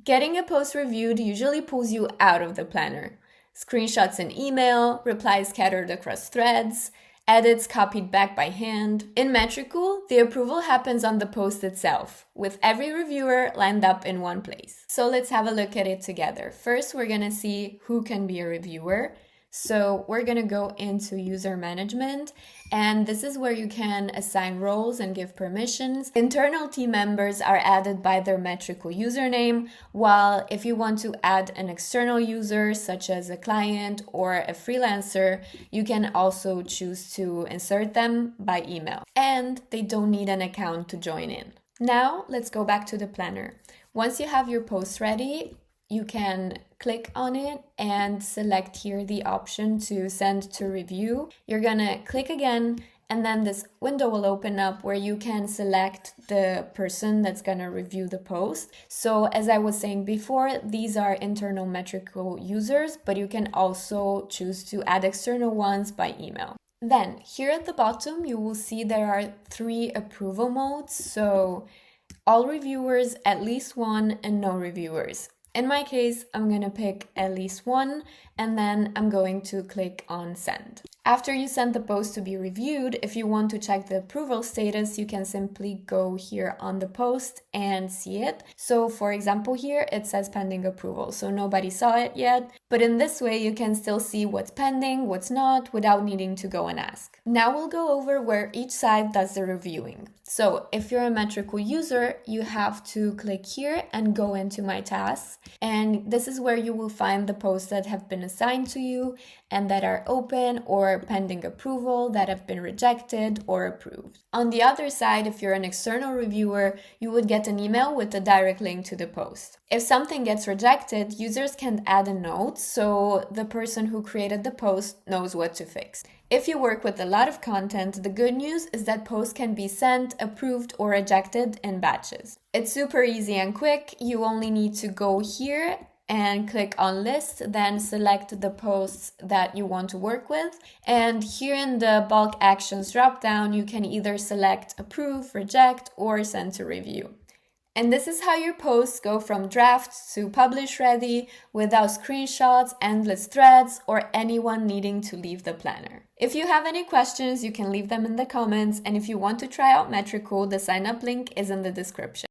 Getting a post reviewed usually pulls you out of the planner. Screenshots in email, replies scattered across threads, edits copied back by hand. In Metricool, the approval happens on the post itself, with every reviewer lined up in one place. So let's have a look at it together. First, we're gonna see who can be a reviewer. So we're gonna go into user management, and this is where you can assign roles and give permissions. Internal team members are added by their Metricool username, while if you want to add an external user, such as a client or a freelancer, you can also choose to insert them by email. And they don't need an account to join in. Now, let's go back to the planner. Once you have your post ready, you can click on it and select here the option to send to review. You're gonna click again, and then this window will open up where you can select the person that's gonna review the post. So as I was saying before, these are internal Metricool users, but you can also choose to add external ones by email. Then here at the bottom, you will see there are 3 approval modes. So all reviewers, at least one, and no reviewers. In my case, I'm gonna pick at least one, and then I'm going to click on send. After you send the post to be reviewed, if you want to check the approval status, you can simply go here on the post and see it. So for example, here it says pending approval, so nobody saw it yet. But in this way, you can still see what's pending, what's not, without needing to go and ask. Now we'll go over where each side does the reviewing. So if you're a Metricool user, you have to click here and go into my tasks. And this is where you will find the posts that have been assigned to you and that are open or pending approval, that have been rejected or approved. On the other side, if you're an external reviewer, you would get an email with a direct link to the post. If something gets rejected, users can add a note so the person who created the post knows what to fix. If you work with a lot of content, the good news is that posts can be sent, approved, or rejected in batches. It's super easy and quick. You only need to go here and click on list, then select the posts that you want to work with. And here in the bulk actions dropdown, you can either select approve, reject, or send to review. And this is how your posts go from draft to publish ready without screenshots, endless threads, or anyone needing to leave the planner. If you have any questions, you can leave them in the comments. And if you want to try out Metricool, the sign up link is in the description.